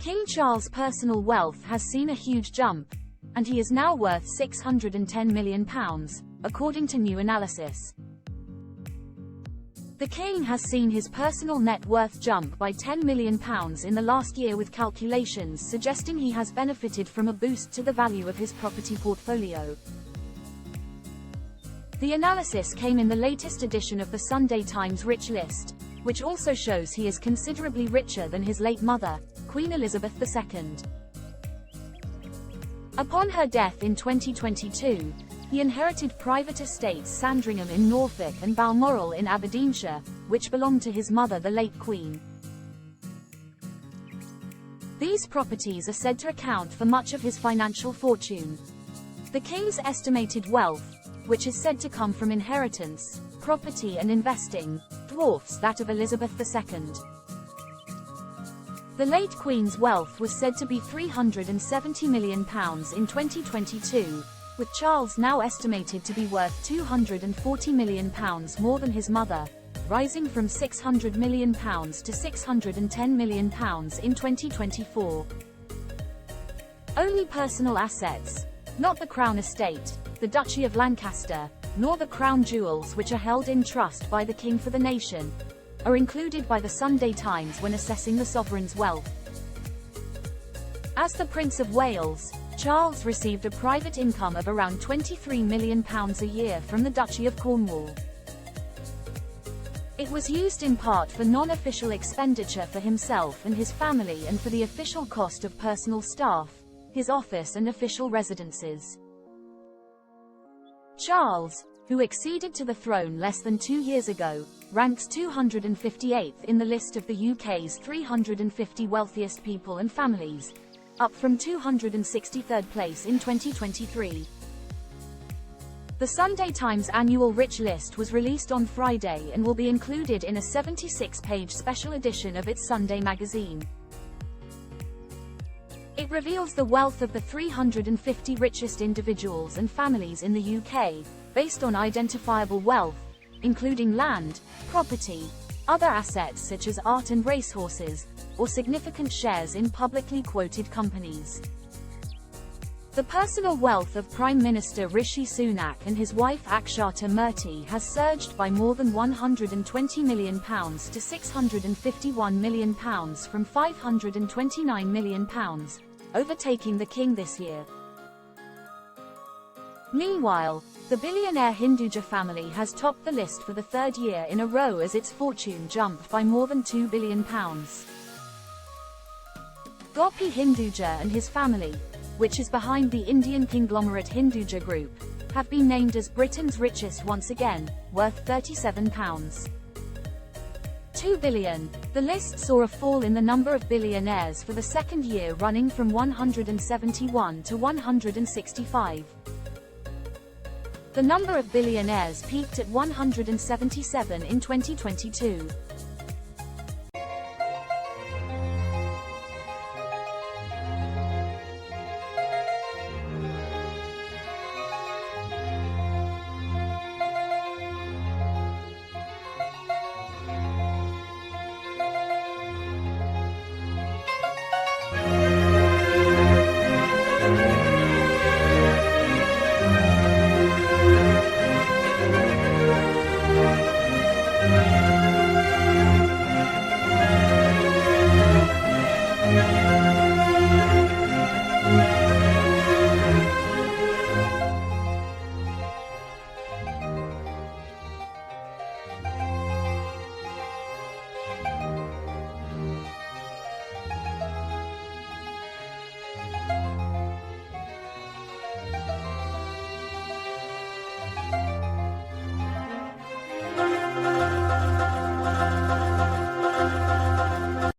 King Charles' personal wealth has seen a huge jump, and he is now worth £610 million, according to new analysis. The King has seen his personal net worth jump by £10 million in the last year, with calculations suggesting he has benefited from a boost to the value of his property portfolio. The analysis came in the latest edition of the Sunday Times Rich List, which also shows he is considerably richer than his late mother, Queen Elizabeth II. Upon her death in 2022, he inherited private estates Sandringham in Norfolk and Balmoral in Aberdeenshire, which belonged to his mother, the late Queen. These properties are said to account for much of his financial fortune. The King's estimated wealth, which is said to come from inheritance, property and investing, dwarfs that of Elizabeth II. The late Queen's wealth was said to be £370 million in 2022, with Charles now estimated to be worth £240 million more than his mother, rising from £600 million to £610 million in 2024. Only personal assets, not the Crown Estate, the Duchy of Lancaster, nor the Crown Jewels, which are held in trust by the King for the nation, are included by the Sunday Times when assessing the sovereign's wealth. As the Prince of Wales, Charles received a private income of around £23 million a year from the Duchy of Cornwall. It was used in part for non-official expenditure for himself and his family, and for the official cost of personal staff, his office and official residences. Charles, who acceded to the throne less than 2 years ago, ranks 258th in the list of the UK's 350 wealthiest people and families, up from 263rd place in 2023. The Sunday Times annual Rich List was released on Friday and will be included in a 76-page special edition of its Sunday magazine. It reveals the wealth of the 350 richest individuals and families in the UK, based on identifiable wealth, including land, property, other assets such as art and racehorses, or significant shares in publicly quoted companies. The personal wealth of Prime Minister Rishi Sunak and his wife Akshata Murthy has surged by more than £120 million to £651 million from £529 million, overtaking the King this year. Meanwhile, the billionaire Hinduja family has topped the list for the third year in a row as its fortune jumped by more than £2 billion. Gopi Hinduja and his family, which is behind the Indian conglomerate Hinduja Group, have been named as Britain's richest once again, worth £37.2 billion. The list saw a fall in the number of billionaires for the second year running, from 171 to 165. The number of billionaires peaked at 177 in 2022.